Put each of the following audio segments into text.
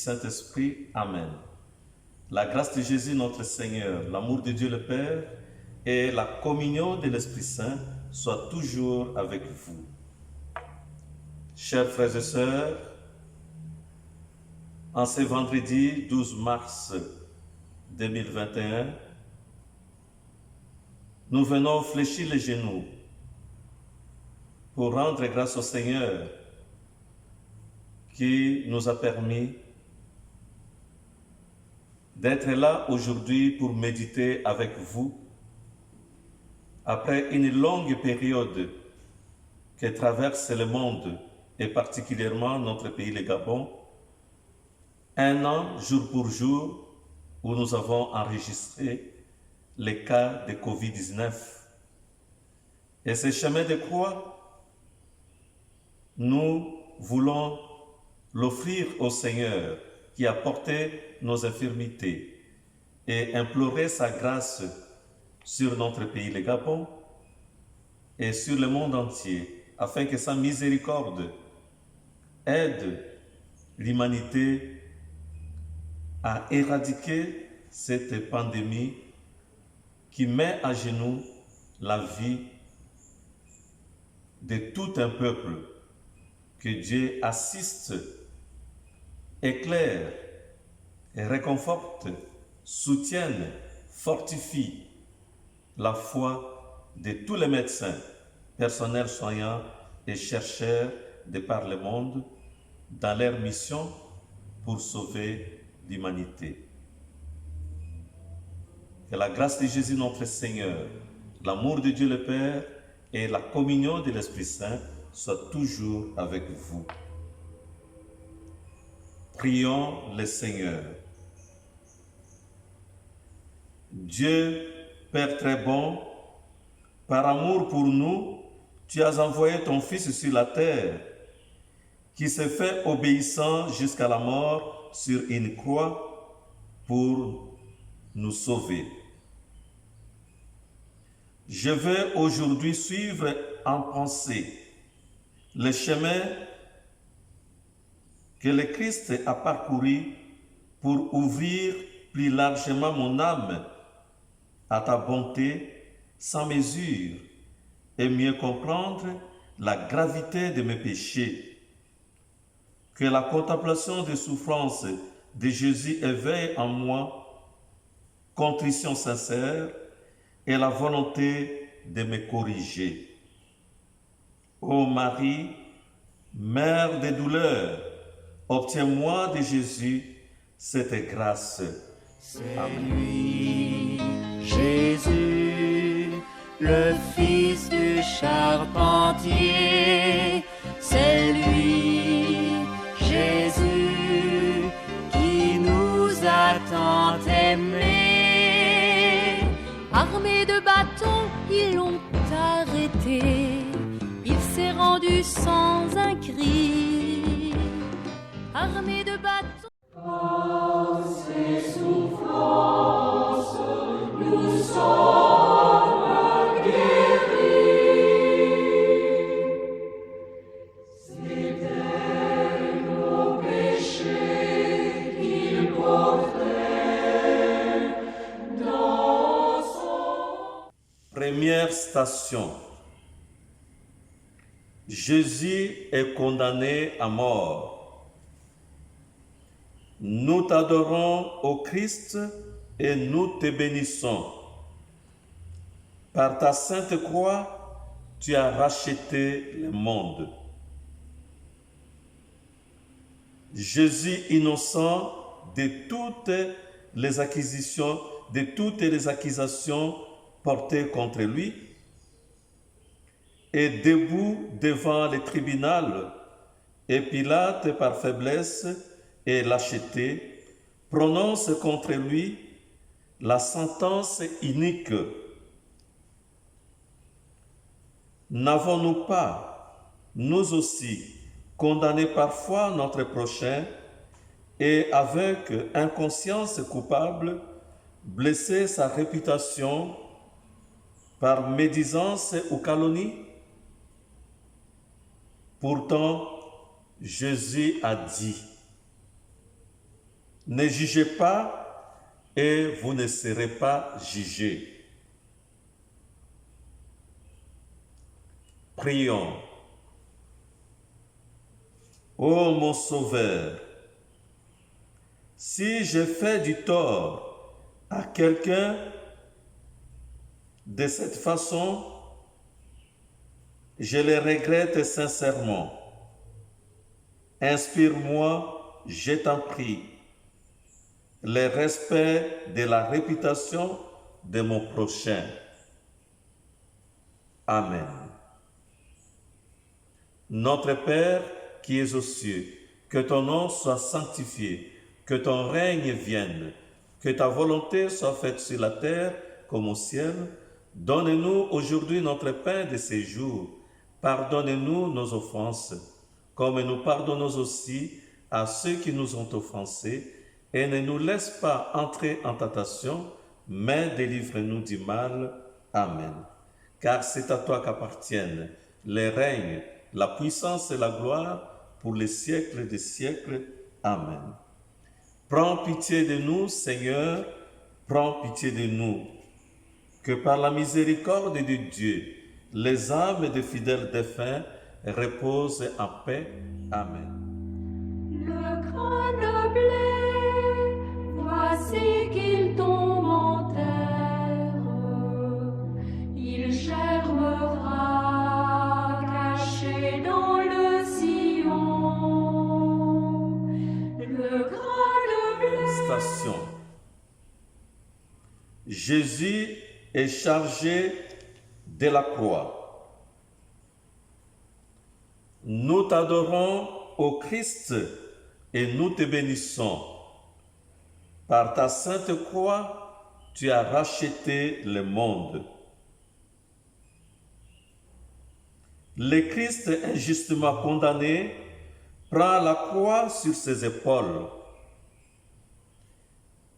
Saint-Esprit. Amen. La grâce de Jésus notre Seigneur, l'amour de Dieu le Père et la communion de l'Esprit Saint soient toujours avec vous. Chers frères et sœurs, en ce vendredi 12 mars 2021, nous venons fléchir les genoux pour rendre grâce au Seigneur qui nous a permis d'être là aujourd'hui pour méditer avec vous après une longue période que traverse le monde et particulièrement notre pays, le Gabon. Un an, jour pour jour, où nous avons enregistré les cas de Covid-19. Et ce chemin de croix, nous voulons l'offrir au Seigneur qui a porté nos infirmités et implorer sa grâce sur notre pays, le Gabon, et sur le monde entier, afin que sa miséricorde aide l'humanité à éradiquer cette pandémie qui met à genoux la vie de tout un peuple. Que Dieu assiste, éclaire et réconforte, soutienne, fortifie la foi de tous les médecins, personnels soignants et chercheurs de par le monde dans leur mission pour sauver l'humanité. Que la grâce de Jésus notre Seigneur, l'amour de Dieu le Père et la communion de l'Esprit Saint soient toujours avec vous. Prions le Seigneur. Dieu, Père très bon, par amour pour nous, tu as envoyé ton Fils sur la terre, qui s'est fait obéissant jusqu'à la mort sur une croix pour nous sauver. Je veux aujourd'hui suivre en pensée le chemin que le Christ a parcouru pour ouvrir plus largement mon âme à ta bonté sans mesure et mieux comprendre la gravité de mes péchés. Que la contemplation des souffrances de Jésus éveille en moi contrition sincère et la volonté de me corriger. Ô Marie, Mère des douleurs, obtiens-moi de Jésus cette grâce. C'est lui, Jésus, le Fils du charpentier. C'est lui, Jésus, qui nous a tant aimés. Armés de bâtons, ils l'ont arrêté. Il s'est rendu sans un cri. Armés de bâtons. Par ses souffrances, nous sommes guéris. C'étaient nos péchés qu'il portait dans son... Première station. Jésus est condamné à mort. Nous t'adorons, ô Christ, et nous te bénissons. Par ta sainte croix, tu as racheté le monde. Jésus innocent de toutes les acquisitions de toutes les accusations portées contre lui, et debout devant le tribunal, et Pilate, par faiblesse et lâcheté, prononce contre lui la sentence inique. N'avons-nous pas, nous aussi, condamné parfois notre prochain et avec inconscience coupable, blessé sa réputation par médisance ou calomnie? Pourtant, Jésus a dit, « Ne jugez pas et vous ne serez pas jugés. » Prions. Ô mon Sauveur, si j'ai fait du tort à quelqu'un de cette façon, je le regrette sincèrement. Inspire-moi, je t'en prie, le respect de la réputation de mon prochain. Amen. Notre Père qui es aux cieux, que ton nom soit sanctifié, que ton règne vienne, que ta volonté soit faite sur la terre comme au ciel. Donne-nous aujourd'hui notre pain de ce jour. Pardonne-nous nos offenses, comme nous pardonnons aussi à ceux qui nous ont offensés, et ne nous laisse pas entrer en tentation, mais délivre-nous du mal. Amen. Car c'est à toi qu'appartiennent les règnes, la puissance et la gloire pour les siècles des siècles. Amen. Prends pitié de nous, Seigneur, prends pitié de nous. Que par la miséricorde de Dieu, les âmes des fidèles défunts reposent en paix. Amen. Le grain de blé, voici qu'il tombe en terre. Il germera caché dans le sillon. Le grain de blé. Station. Jésus est chargé de la croix. Nous t'adorons, ô Christ, et nous te bénissons. Par ta sainte croix, tu as racheté le monde. Le Christ injustement condamné prend la croix sur ses épaules.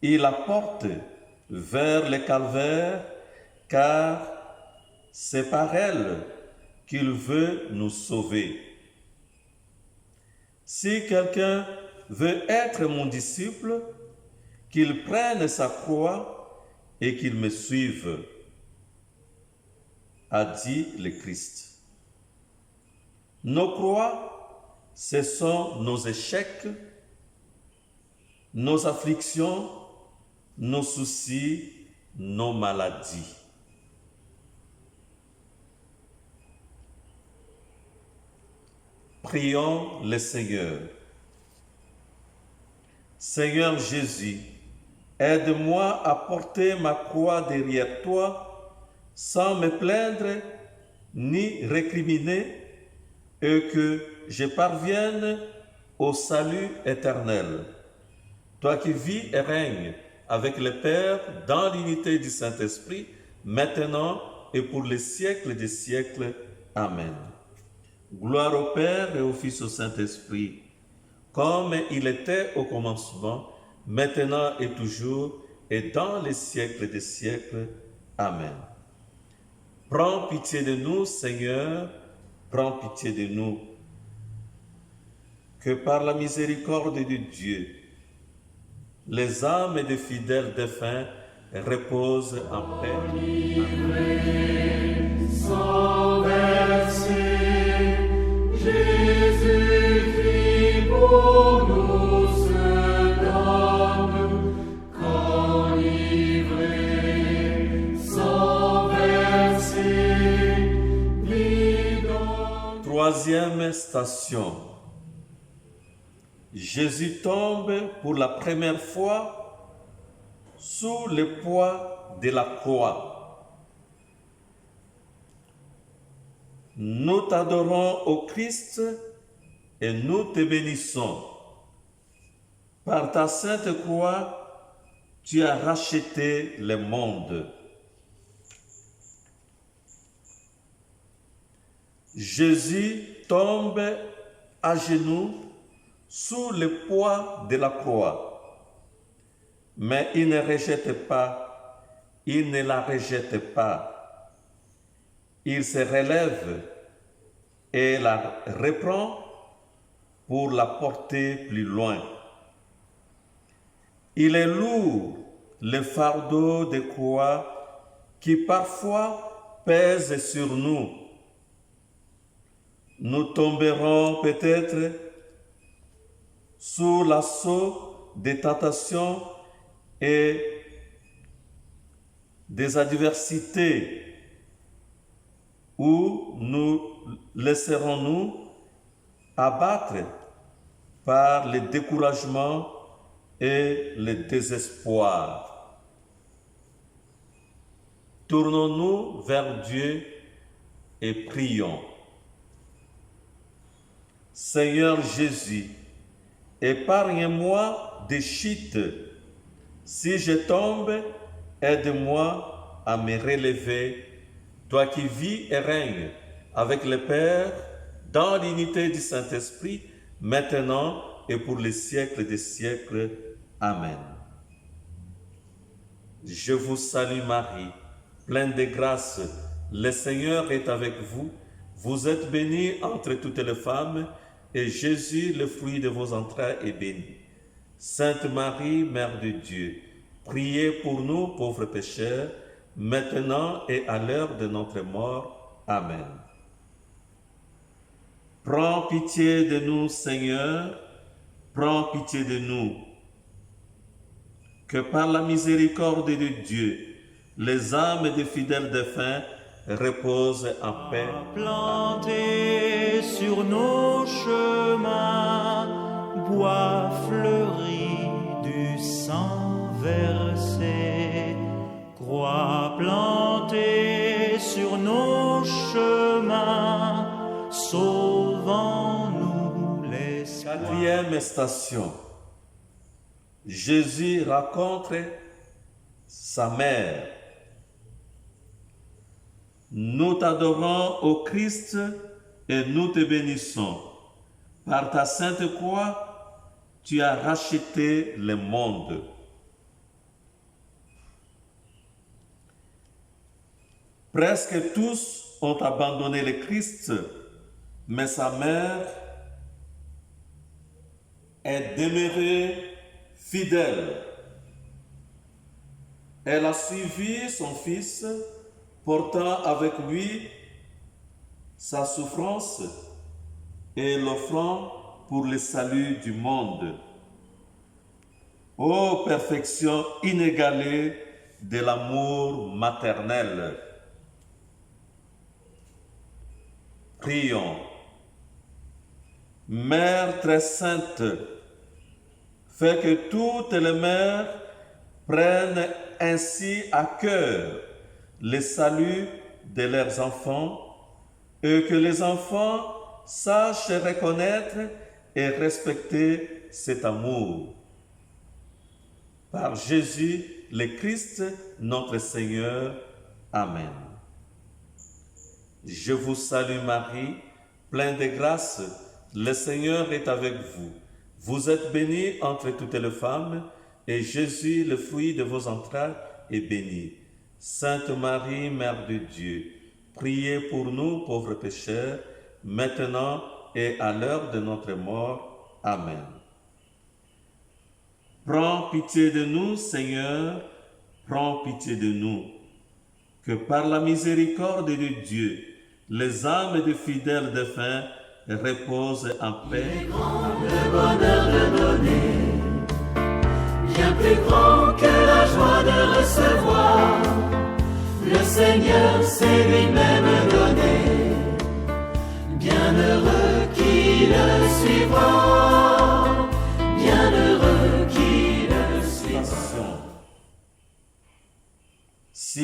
Il la porte vers le calvaire, car c'est par elle qu'il veut nous sauver. Si quelqu'un veut être mon disciple, qu'il prenne sa croix et qu'il me suive, a dit le Christ. Nos croix, ce sont nos échecs, nos afflictions, nos soucis, nos maladies. Prions le Seigneur. Seigneur Jésus, aide-moi à porter ma croix derrière toi sans me plaindre ni récriminer et que je parvienne au salut éternel. Toi qui vis et règnes avec le Père dans l'unité du Saint-Esprit, maintenant et pour les siècles des siècles. Amen. Gloire au Père et au Fils et au Saint-Esprit, comme il était au commencement, maintenant et toujours, et dans les siècles des siècles. Amen. Prends pitié de nous, Seigneur, prends pitié de nous. Que par la miséricorde de Dieu, les âmes des fidèles défunts reposent en paix. Sans verser, Jésus-Christ pour nous se donne, qu'enivré, sans verser, ni dans... Troisième station. Jésus tombe pour la première fois sous le poids de la croix. Nous t'adorons, ô Christ, et nous te bénissons. Par ta sainte croix, tu as racheté le monde. Jésus tombe à genoux sous le poids de la croix. Mais il ne rejette pas, il ne la rejette pas. Il se relève et la reprend pour la porter plus loin. Il est lourd, le fardeau de croix qui parfois pèse sur nous. Nous tomberons peut-être sous l'assaut des tentations et des adversités, où nous laisserons-nous abattre par le découragement et le désespoir. Tournons-nous vers Dieu et prions. Seigneur Jésus, épargne-moi des chutes. Si je tombe, aide-moi à me relever, toi qui vis et règnes avec le Père dans l'unité du Saint-Esprit, maintenant et pour les siècles des siècles. Amen. Je vous salue Marie, pleine de grâce, le Seigneur est avec vous. Vous êtes bénie entre toutes les femmes, et Jésus, le fruit de vos entrailles, est béni. Sainte Marie, Mère de Dieu, priez pour nous pauvres pécheurs, maintenant et à l'heure de notre mort. Amen. Prends pitié de nous, Seigneur, prends pitié de nous. Que par la miséricorde de Dieu, les âmes des fidèles défunts reposent en paix. Planté sur nos chemins, bois fleuri du sang versé, croix plantée sur nos chemins, sauvons-nous l'espoir. Quatrième station. Jésus rencontre sa mère. Nous t'adorons, ô Christ, et nous te bénissons. Par ta sainte croix, tu as racheté le monde. Presque tous ont abandonné le Christ, mais sa mère est demeurée fidèle. Elle a suivi son Fils, portant avec lui sa souffrance et l'offrant pour le salut du monde. Ô perfection inégalée de l'amour maternel! Prions. Mère très sainte, fais que toutes les mères prennent ainsi à cœur le salut de leurs enfants et que les enfants sachent reconnaître et respecter cet amour. Par Jésus le Christ, notre Seigneur. Amen. Je vous salue Marie, pleine de grâce, le Seigneur est avec vous. Vous êtes bénie entre toutes les femmes, et Jésus, le fruit de vos entrailles, est béni. Sainte Marie, Mère de Dieu, priez pour nous pauvres pécheurs, maintenant et à l'heure de notre mort. Amen. Prends pitié de nous, Seigneur, prends pitié de nous. Que par la miséricorde de Dieu, les âmes des fidèles défunts reposent en paix. Le bonheur de donner, bien plus grand que la joie de recevoir. Le Seigneur s'est lui-même donné, bienheureux qui le suivra, bienheureux qui le suivra.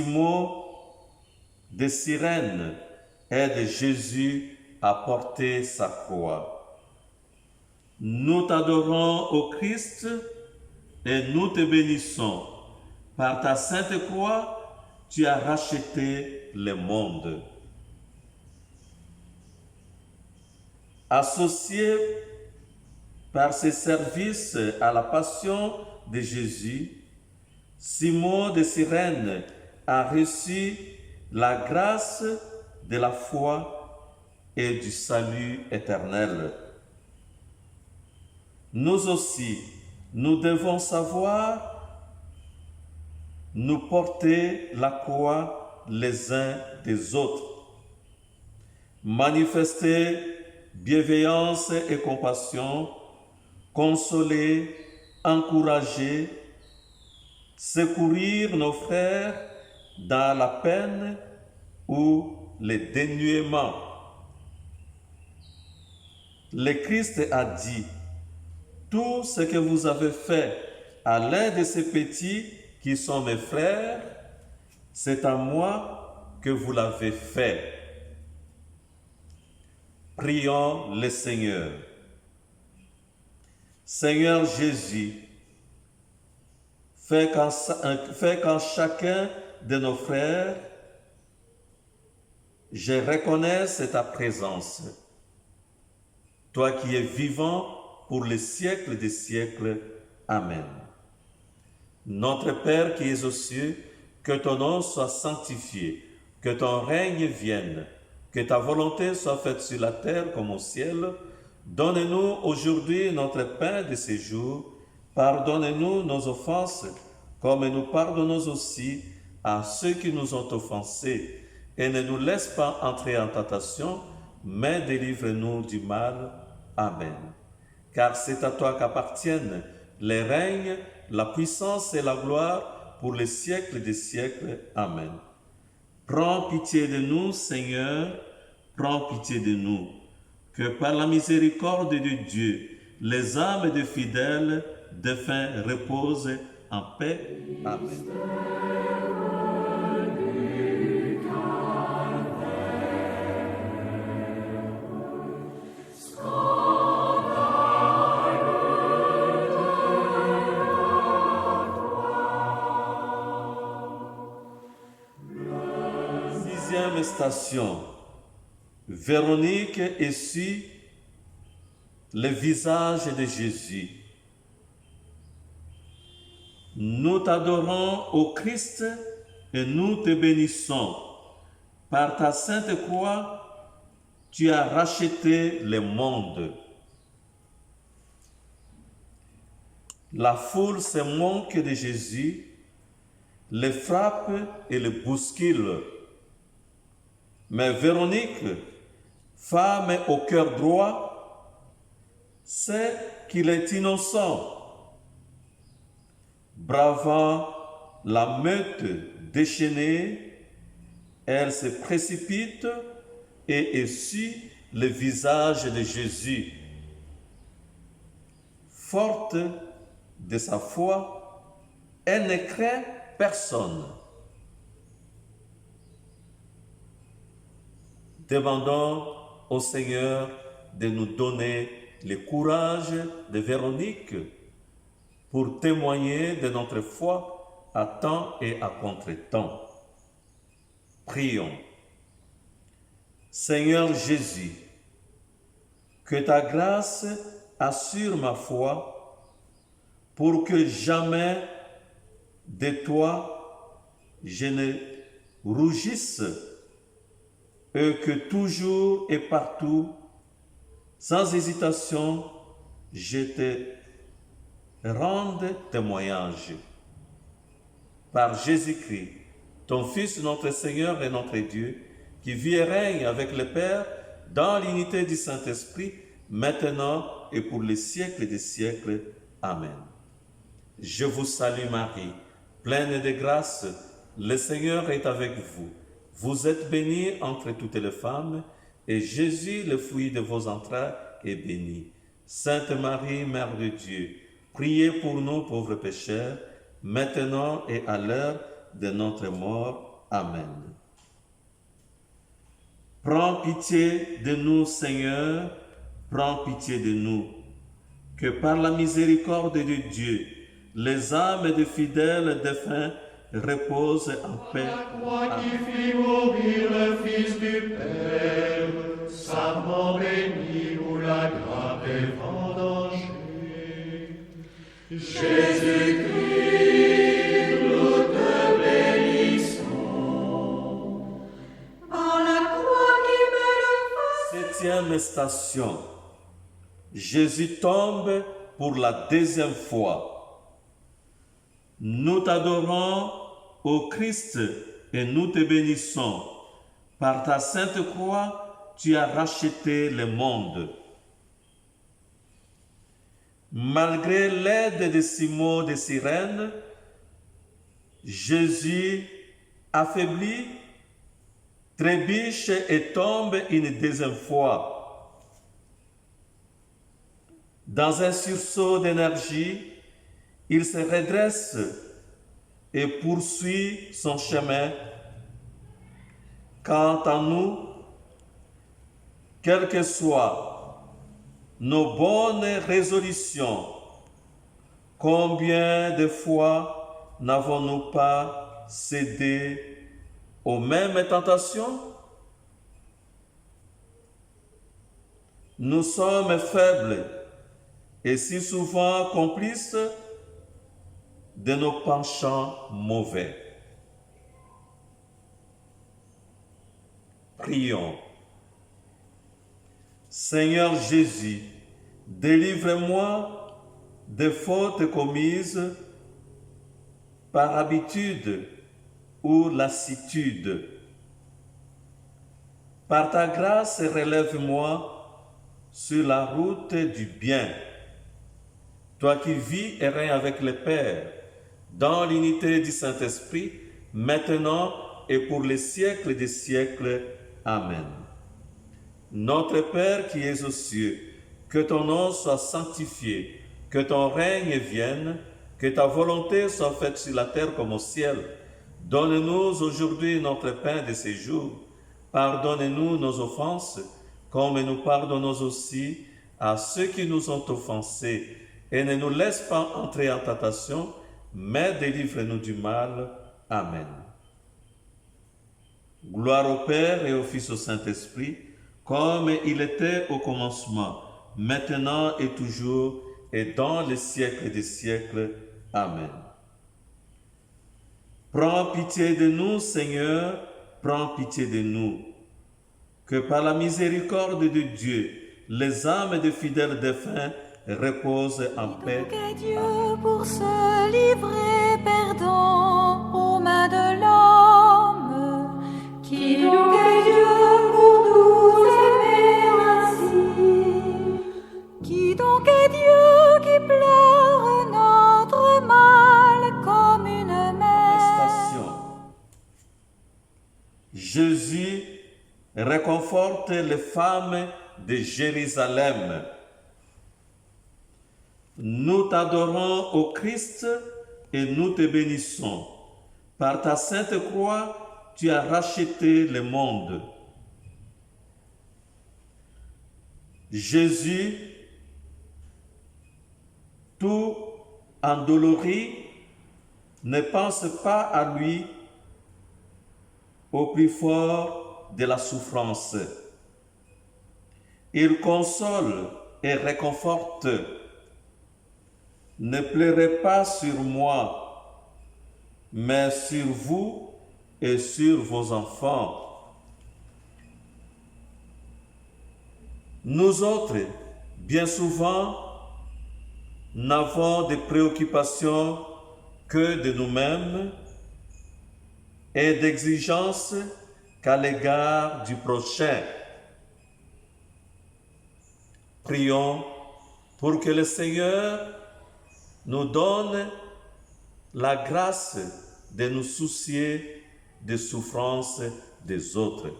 mots de sirène aident Jésus à porter sa croix. Nous t'adorons, ô Christ, et nous te bénissons. Par ta sainte croix, tu as racheté le monde. Associé par ses services à la passion de Jésus, Simon de Cyrène a reçu la grâce de la foi et du salut éternel. Nous aussi, nous devons savoir nous porter la croix les uns des autres, manifester bienveillance et compassion, consoler, encourager, secourir nos frères dans la peine ou le dénuement. Le Christ a dit, « Tout ce que vous avez fait à l'un de ces petits qui sont mes frères, c'est à moi que vous l'avez fait. » Prions le Seigneur. Seigneur Jésus, fais qu'en chacun de nos frères, je reconnaisse ta présence. Toi qui es vivant pour les siècles des siècles. Amen. Notre Père qui es aux cieux, que ton nom soit sanctifié, que ton règne vienne, que ta volonté soit faite sur la terre comme au ciel. Donne-nous aujourd'hui notre pain de ce jour. Pardonne-nous nos offenses, comme nous pardonnons aussi à ceux qui nous ont offensés. Et ne nous laisse pas entrer en tentation, mais délivre-nous du mal. Amen. Car c'est à toi qu'appartiennent les règnes, la puissance et la gloire pour les siècles des siècles. Amen. Prends pitié de nous, Seigneur, prends pitié de nous. Que par la miséricorde de Dieu, les âmes des fidèles défunts reposent en paix. Amen. Sixième station. Véronique essuie le visage de Jésus. Nous t'adorons, ô Christ, et nous te bénissons. Par ta sainte croix, tu as racheté le monde. La foule se moque de Jésus, le frappe et le bouscule. Mais Véronique, femme au cœur droit, sait qu'il est innocent. Bravant la meute déchaînée, elle se précipite et essuie le visage de Jésus. Forte de sa foi, elle ne craint personne. Demandons au Seigneur de nous donner le courage de Véronique pour témoigner de notre foi à temps et à contre-temps. Prions. Seigneur Jésus, que ta grâce assure ma foi pour que jamais de toi je ne rougisse et que toujours et partout, sans hésitation, je te rende témoignage. Par Jésus-Christ, ton Fils, notre Seigneur et notre Dieu, qui vit et règne avec le Père dans l'unité du Saint-Esprit, maintenant et pour les siècles des siècles. Amen. Je vous salue Marie, pleine de grâce, le Seigneur est avec vous. Vous êtes bénie entre toutes les femmes, et Jésus, le fruit de vos entrailles, est béni. Sainte Marie, Mère de Dieu, priez pour nous pauvres pécheurs, maintenant et à l'heure de notre mort. Amen. Prends pitié de nous, Seigneur, prends pitié de nous. Que par la miséricorde de Dieu, les âmes des fidèles défunts reposent en paix. Toi qui fis mourir le Fils du Père, savant béni ou la grave et vendangée. Jésus-Christ, nous te bénissons. Par la croix qui met le feu. Septième station. Jésus tombe pour la deuxième fois. Nous t'adorons, ô Christ, et nous te bénissons. Par ta sainte croix, tu as racheté le monde. Malgré l'aide de Simon de Cyrène, Jésus affaibli, trébuche et tombe une deuxième fois. Dans un sursaut d'énergie, il se redresse et poursuit son chemin. Quant à nous, quelles que soient nos bonnes résolutions, combien de fois n'avons-nous pas cédé aux mêmes tentations? Nous sommes faibles et si souvent complices de nos penchants mauvais. Prions. Seigneur Jésus, délivre-moi des fautes commises par habitude ou lassitude. Par ta grâce, relève-moi sur la route du bien. Toi qui vis et règnes avec le Père, dans l'unité du Saint-Esprit, maintenant et pour les siècles des siècles. Amen. Notre Père qui es aux cieux, que ton nom soit sanctifié, que ton règne vienne, que ta volonté soit faite sur la terre comme au ciel. Donne-nous aujourd'hui notre pain de ce jour. Pardonne-nous nos offenses, comme nous pardonnons aussi à ceux qui nous ont offensés. Et ne nous laisse pas entrer en tentation, mais délivre-nous du mal. Amen. Gloire au Père et au Fils et au Saint-Esprit, comme il était au commencement, maintenant et toujours, et dans les siècles des siècles. Amen. Prends pitié de nous, Seigneur, prends pitié de nous. Que par la miséricorde de Dieu, les âmes des fidèles défunts reposent en paix. Que Dieu pour se livrer perdant aux mains de l'homme. Qui donc est Dieu pour nous aimer ainsi? Qui donc est Dieu qui pleure notre mal comme une mère? Station. Jésus réconforte les femmes de Jérusalem. Nous t'adorons, ô Christ, et nous te bénissons. Par ta sainte croix, tu as racheté le monde. Jésus, tout endolori, ne pense pas à lui au plus fort de la souffrance. Il console et réconforte. Ne pleurez pas sur moi, mais sur vous et sur vos enfants. Nous autres, bien souvent, n'avons de préoccupations que de nous-mêmes et d'exigences qu'à l'égard du prochain. Prions pour que le Seigneur nous donne la grâce de nous soucier des souffrances des autres.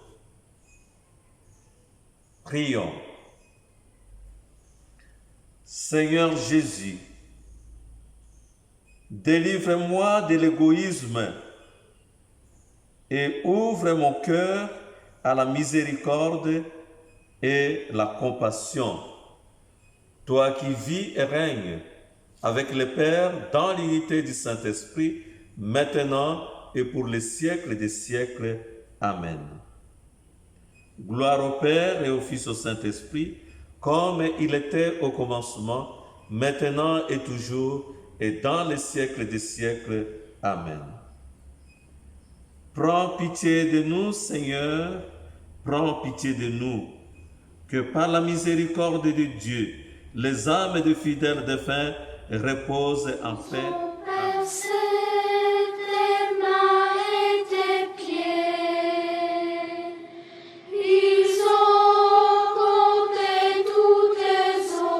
Prions. Seigneur Jésus, délivre-moi de l'égoïsme et ouvre mon cœur à la miséricorde et la compassion. Toi qui vis et règnes avec le Père dans l'unité du Saint-Esprit, maintenant et pour les siècles des siècles. Amen. Gloire au Père et au Fils et au Saint-Esprit, comme il était au commencement, maintenant et toujours, et dans les siècles des siècles. Amen. Prends pitié de nous, Seigneur, prends pitié de nous, que par la miséricorde de Dieu, les âmes des fidèles défunts reposent en paix. Percé tes mains et tes pieds, ils ont compté tous tes os,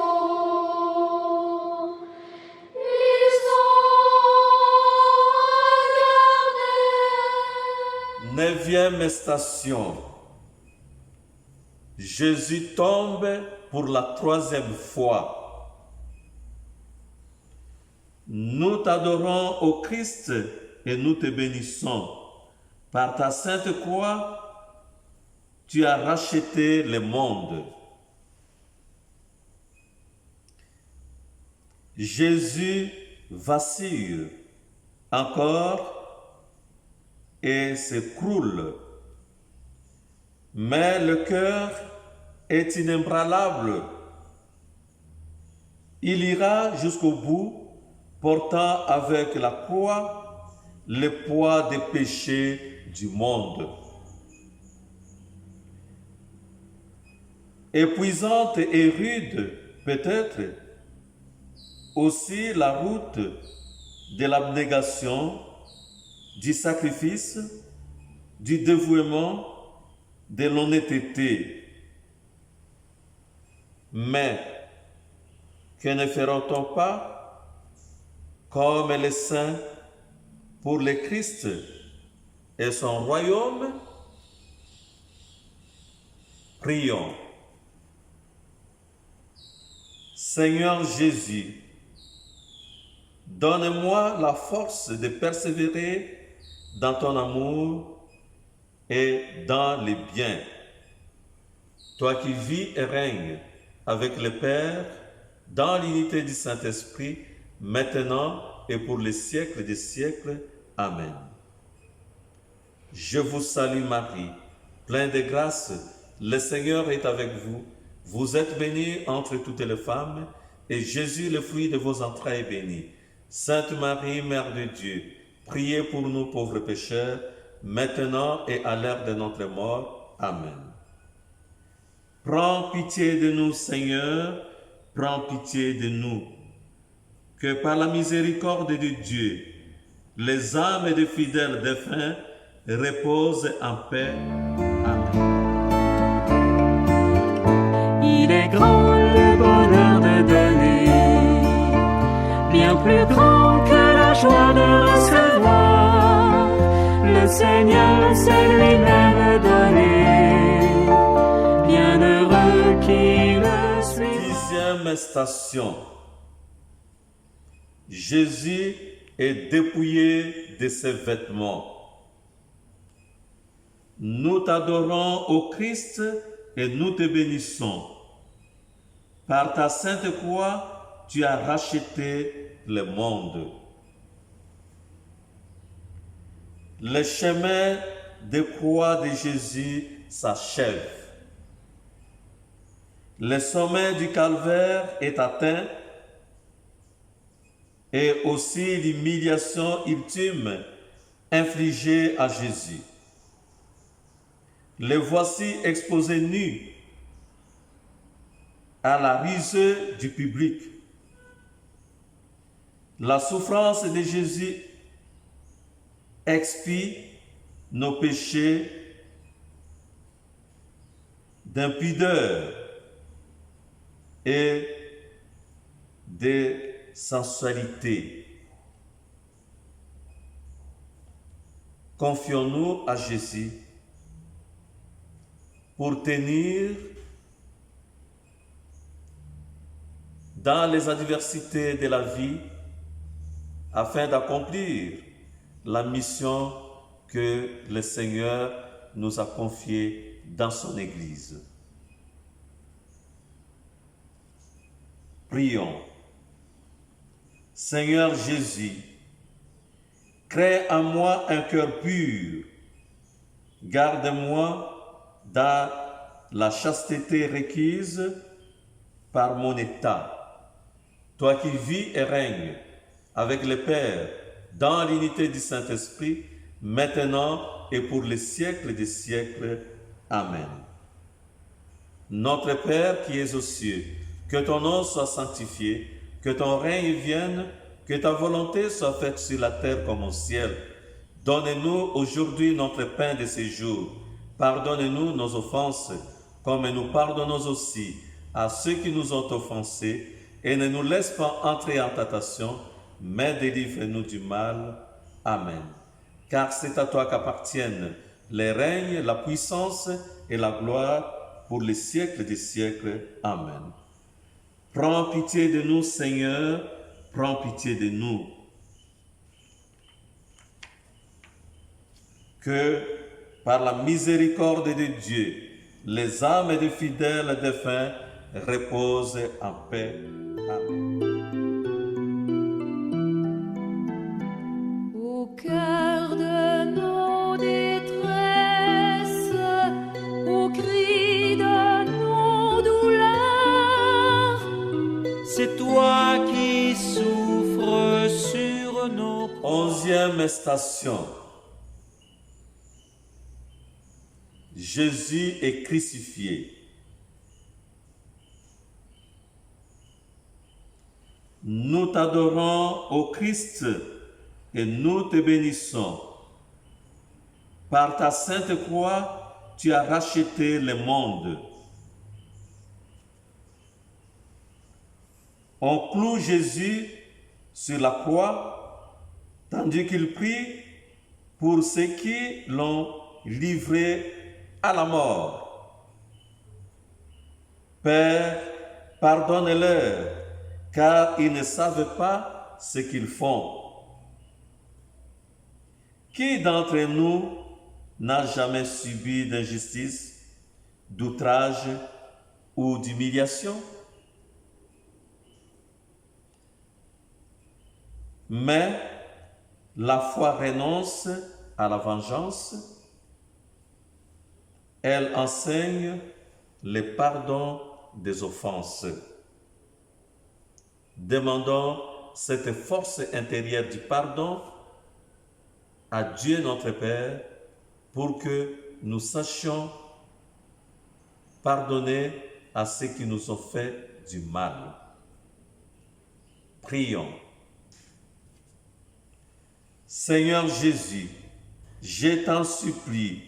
ils ont regardé. Neuvième station. Jésus tombe pour la troisième fois. Nous t'adorons, ô Christ, et nous te bénissons. Par ta sainte croix, tu as racheté le monde. Jésus vacille encore et s'écroule. Mais le cœur est inébranlable. Il ira jusqu'au bout, portant avec la croix le poids des péchés du monde. Épuisante et rude, peut-être, aussi la route de l'abnégation, du sacrifice, du dévouement, de l'honnêteté. Mais que ne fera-t-on pas comme les saints pour le Christ et son royaume? Prions. Seigneur Jésus, donne-moi la force de persévérer dans ton amour et dans les biens. Toi qui vis et règnes avec le Père dans l'unité du Saint-Esprit, maintenant et pour les siècles des siècles. Amen. Je vous salue Marie, pleine de grâce, le Seigneur est avec vous. Vous êtes bénie entre toutes les femmes, et Jésus, le fruit de vos entrailles, est béni. Sainte Marie, Mère de Dieu, priez pour nous pauvres pécheurs, maintenant et à l'heure de notre mort. Amen. Prends pitié de nous, Seigneur, prends pitié de nous. Que par la miséricorde de Dieu, les âmes des fidèles défunts reposent en paix. Amen. Il est grand le bonheur de donner, bien plus grand que la joie de recevoir. Le Seigneur s'est lui-même donné, bienheureux qui le suit. Dixième station. Jésus est dépouillé de ses vêtements. Nous t'adorons, ô Christ, et nous te bénissons. Par ta sainte croix, tu as racheté le monde. Le chemin de croix de Jésus s'achève. Le sommet du calvaire est atteint et aussi l'humiliation ultime infligée à Jésus. Le voici exposé nu à la risée du public. La souffrance de Jésus expie nos péchés d'impudeur et de sensualité. Confions-nous à Jésus pour tenir dans les adversités de la vie afin d'accomplir la mission que le Seigneur nous a confiée dans son Église. Prions. Seigneur Jésus, crée en moi un cœur pur. Garde-moi dans la chasteté requise par mon état. Toi qui vis et règnes avec le Père dans l'unité du Saint-Esprit, maintenant et pour les siècles des siècles. Amen. Notre Père qui es aux cieux, que ton nom soit sanctifié, que ton règne vienne, que ta volonté soit faite sur la terre comme au ciel. Donne-nous aujourd'hui notre pain de ce jour. Pardonne-nous nos offenses, comme nous pardonnons aussi à ceux qui nous ont offensés, et ne nous laisse pas entrer en tentation, mais délivre-nous du mal. Amen. Car c'est à toi qu'appartiennent les règnes, la puissance et la gloire pour les siècles des siècles. Amen. Prends pitié de nous, Seigneur, prends pitié de nous. Que par la miséricorde de Dieu, les âmes des fidèles défunts reposent en paix. Amen. Au cœur de nos détresses, au cri de nos douleurs, C'est toi qui souffres sur nos 11e station. Jésus est crucifié. Nous t'adorons, ô Christ, et nous te bénissons. Par ta sainte croix, tu as racheté le monde. On cloue Jésus sur la croix, tandis qu'il prie pour ceux qui l'ont livré à la mort. Père, pardonne-leur, car ils ne savent pas ce qu'ils font. Qui d'entre nous n'a jamais subi d'injustice, d'outrage ou d'humiliation? Mais la foi renonce à la vengeance. Elle enseigne le pardon des offenses. Demandons cette force intérieure du pardon à Dieu notre Père pour que nous sachions pardonner à ceux qui nous ont fait du mal. Prions. Seigneur Jésus, je t'en supplie,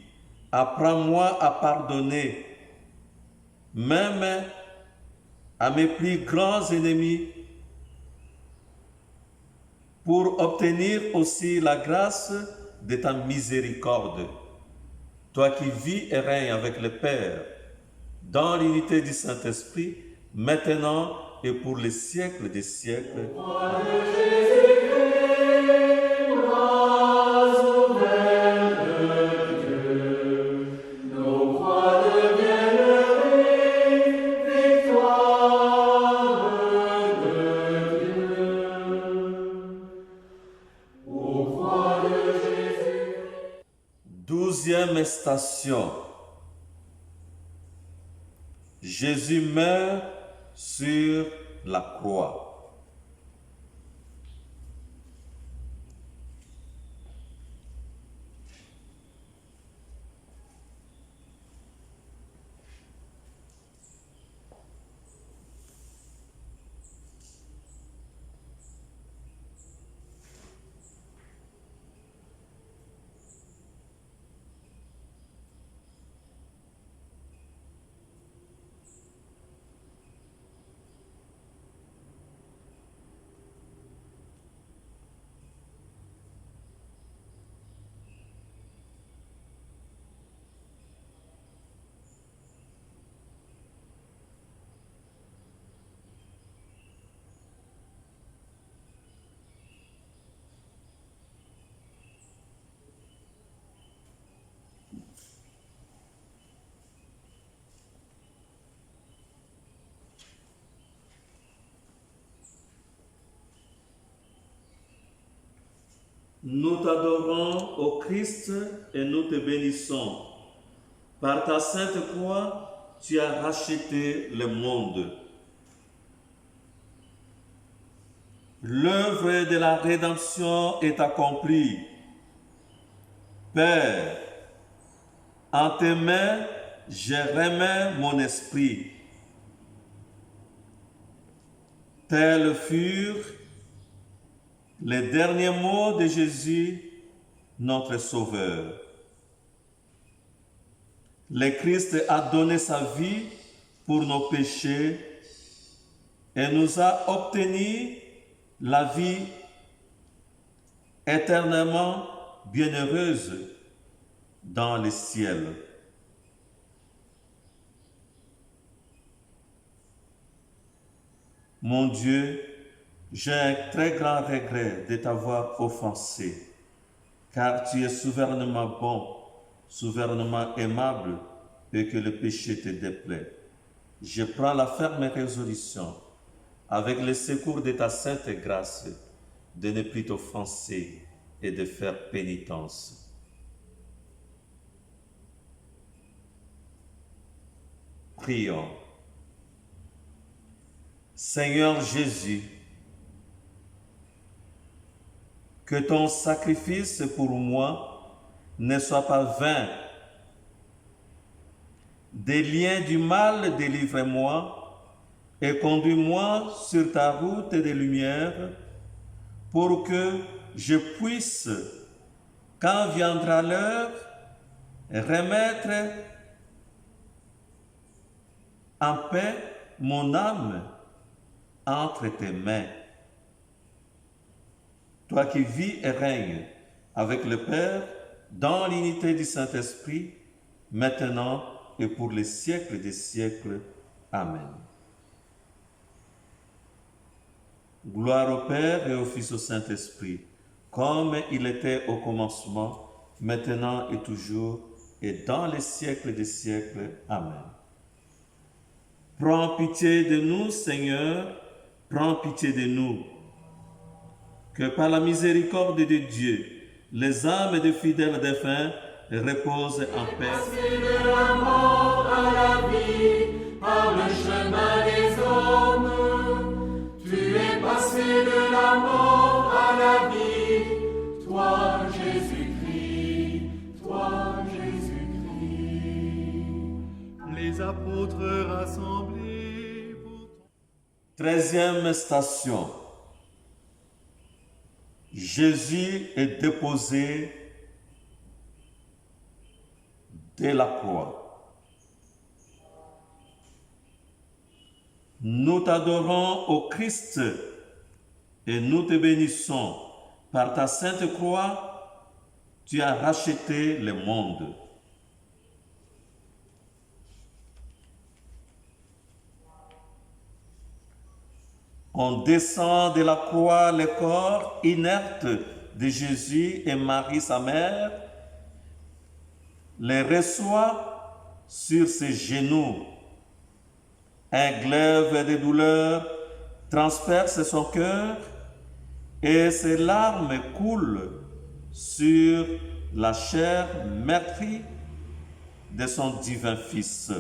apprends-moi à pardonner, même à mes plus grands ennemis, pour obtenir aussi la grâce de ta miséricorde. Toi qui vis et règnes avec le Père, dans l'unité du Saint-Esprit, maintenant et pour les siècles des siècles. Douzième station. Jésus meurt sur la croix. Nous t'adorons, ô Christ, et nous te bénissons. Par ta sainte croix, tu as racheté le monde. L'œuvre de la rédemption est accomplie. Père, en tes mains, je remets mon esprit. Tels furent les derniers mots de Jésus, notre Sauveur. Le Christ a donné sa vie pour nos péchés et nous a obtenu la vie éternellement bienheureuse dans le ciel. Mon Dieu, j'ai un très grand regret de t'avoir offensé, car tu es souverainement bon, souverainement aimable, et que le péché te déplaît. Je prends la ferme résolution, avec le secours de ta sainte grâce, de ne plus t'offenser et de faire pénitence. Prions. Seigneur Jésus, que ton sacrifice pour moi ne soit pas vain. Des liens du mal, délivre-moi et conduis-moi sur ta route de lumière pour que je puisse, quand viendra l'heure, remettre en paix mon âme entre tes mains. Toi qui vis et règnes avec le Père dans l'unité du Saint-Esprit, maintenant et pour les siècles des siècles. Amen. Gloire au Père et au Fils et au Saint-Esprit, comme il était au commencement, maintenant et toujours, et dans les siècles des siècles. Amen. Prends pitié de nous, Seigneur, prends pitié de nous. Que par la miséricorde de Dieu, les âmes des fidèles défunts reposent en paix. Passé de la mort à la vie, par le chemin des hommes. Tu es passé de la mort à la vie, toi Jésus-Christ, toi Jésus-Christ. Les apôtres rassemblés pour 13e station. Jésus est déposé de la croix. Nous t'adorons, ô Christ, et nous te bénissons. Par ta sainte croix, tu as racheté le monde. On descend de la croix le corps inerte de Jésus et Marie, sa mère, les reçoit sur ses genoux. Un glaive de douleur transperce son cœur et ses larmes coulent sur la chair meurtrie de son divin Fils.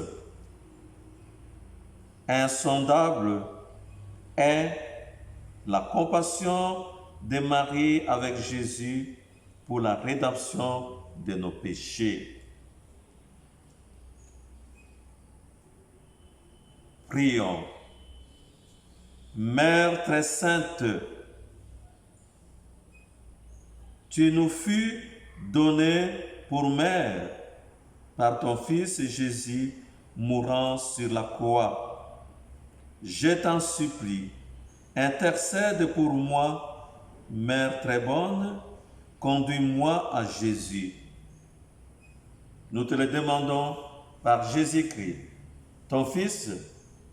Insondable est la compassion de Marie avec Jésus pour la rédemption de nos péchés. Prions. Mère très sainte, tu nous fus donnée pour mère par ton Fils Jésus mourant sur la croix. Je t'en supplie, intercède pour moi, Mère très bonne, conduis-moi à Jésus. Nous te le demandons par Jésus-Christ, ton Fils,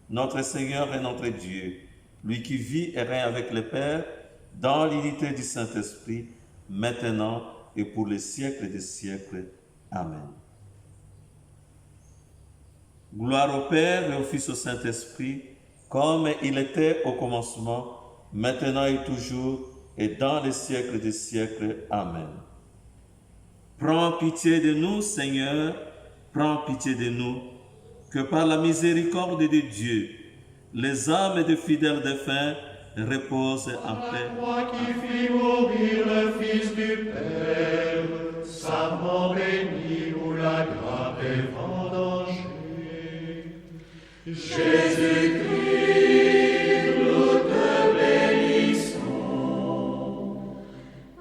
notre Seigneur et notre Dieu, lui qui vit et règne avec le Père, dans l'unité du Saint-Esprit, maintenant et pour les siècles des siècles. Amen. Gloire au Père et au Fils et au Saint-Esprit, comme il était au commencement, maintenant et toujours, et dans les siècles des siècles. Amen. Prends pitié de nous, Seigneur, prends pitié de nous, que par la miséricorde de Dieu, les âmes des fidèles défunts reposent en paix. Toi qui fis mourir le Fils du Père, savant béni où la grappe est vendangée. Jésus-Christ, nous te bénissons.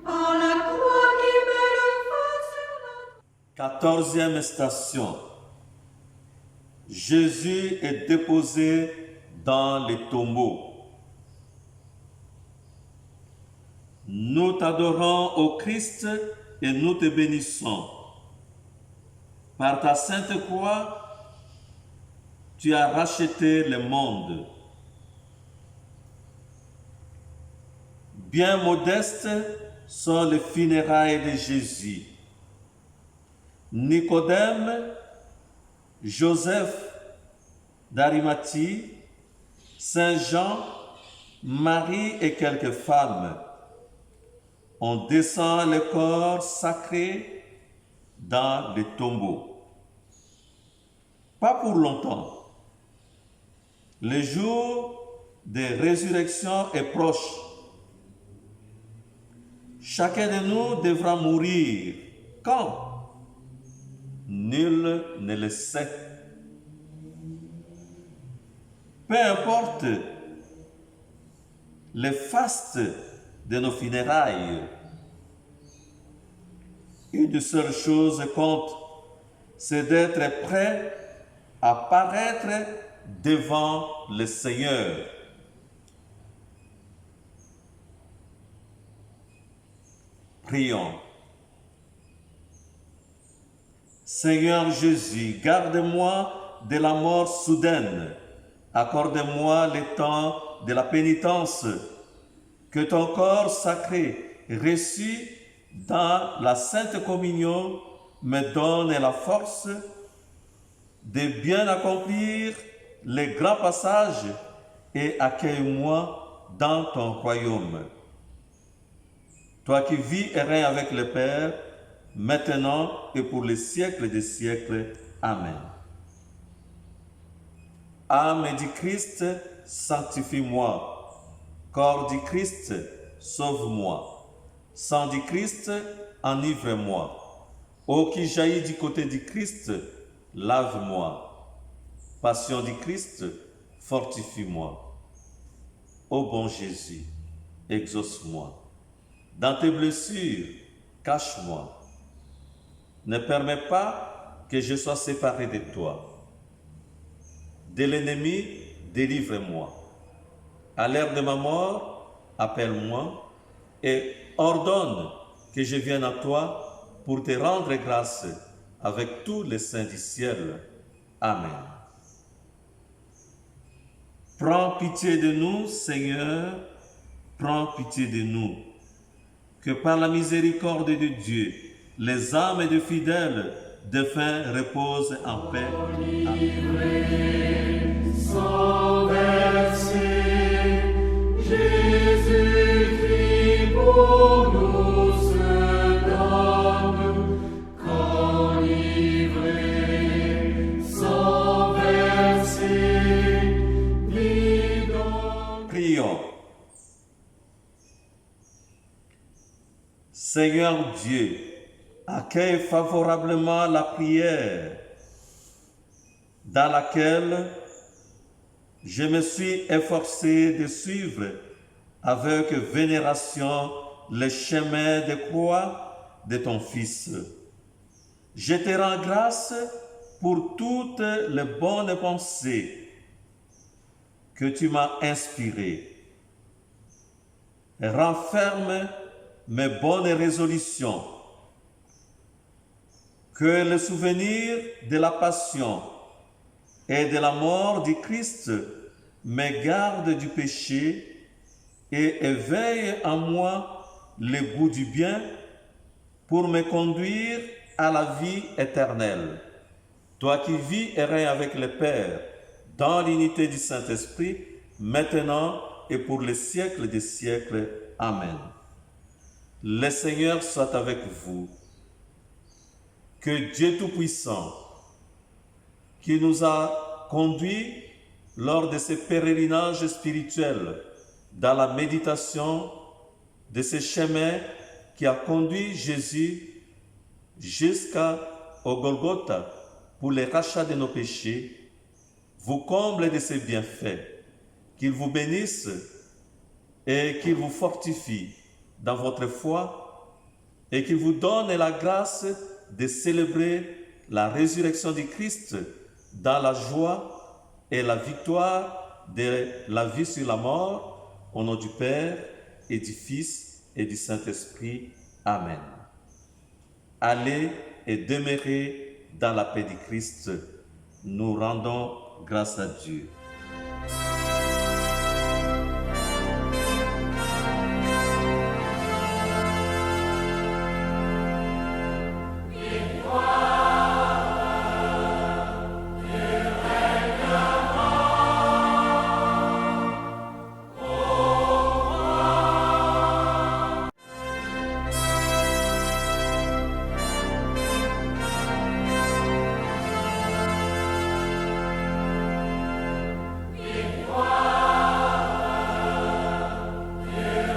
Par la croix qui met le feu sur notre... 14e station. Jésus est déposé dans les tombeaux. Nous t'adorons, ô Christ, et nous te bénissons. Par ta sainte croix, tu as racheté le monde. Bien modestes sont les funérailles de Jésus. Nicodème, Joseph d'Arimathie, Saint Jean, Marie et quelques femmes. On descend le corps sacré dans les tombeaux. Pas pour longtemps. Le jour de résurrection est proche. Chacun de nous devra mourir. Quand? Nul ne le sait. Peu importe le faste de nos funérailles, une seule chose compte, c'est d'être prêt à paraître devant le Seigneur. Prions. Seigneur Jésus, garde-moi de la mort soudaine. Accorde-moi le temps de la pénitence. Que ton corps sacré, reçu dans la Sainte Communion, me donne la force de bien accomplir les grands passages et accueille-moi dans ton royaume. Toi qui vis et règnes avec le Père, maintenant et pour les siècles des siècles. Amen. Âme du Christ, sanctifie-moi. Corps du Christ, sauve-moi. Sang du Christ, enivre-moi. Eau qui jaillit du côté du Christ, lave-moi. Passion du Christ, fortifie-moi. Ô bon Jésus, exauce-moi. Dans tes blessures, cache-moi. Ne permets pas que je sois séparé de toi. De l'ennemi, délivre-moi. À l'heure de ma mort, appelle-moi et ordonne que je vienne à toi pour te rendre grâce avec tous les saints du ciel. Amen. Prends pitié de nous, Seigneur, prends pitié de nous. Que par la miséricorde de Dieu, les âmes des fidèles défunts reposent en paix. Amen. Sans verser, Jésus-Christ pour nous se donne, qu'enivré, sans verser, ni dans... Prions. Seigneur Dieu, accueille favorablement la prière dans laquelle je me suis efforcé de suivre avec vénération le chemin de croix de ton Fils. Je te rends grâce pour toutes les bonnes pensées que tu m'as inspirées. Renferme mes bonnes résolutions. Que le souvenir de la passion et de la mort du Christ me garde du péché et éveille en moi le goût du bien pour me conduire à la vie éternelle. Toi qui vis et règnes avec le Père dans l'unité du Saint-Esprit, maintenant et pour les siècles des siècles. Amen. Le Seigneur soit avec vous. Que Dieu Tout-Puissant, qui nous a conduits lors de ces pèlerinages spirituels, dans la méditation de ce chemin qui a conduit Jésus jusqu'au Golgotha pour le rachat de nos péchés, vous comble de ses bienfaits, qu'il vous bénisse et qu'il vous fortifie dans votre foi et qu'il vous donne la grâce de célébrer la résurrection du Christ dans la joie et la victoire de la vie sur la mort, au nom du Père et du Fils et du Saint-Esprit. Amen. Allez et demeurez dans la paix du Christ. Nous rendons grâce à Dieu.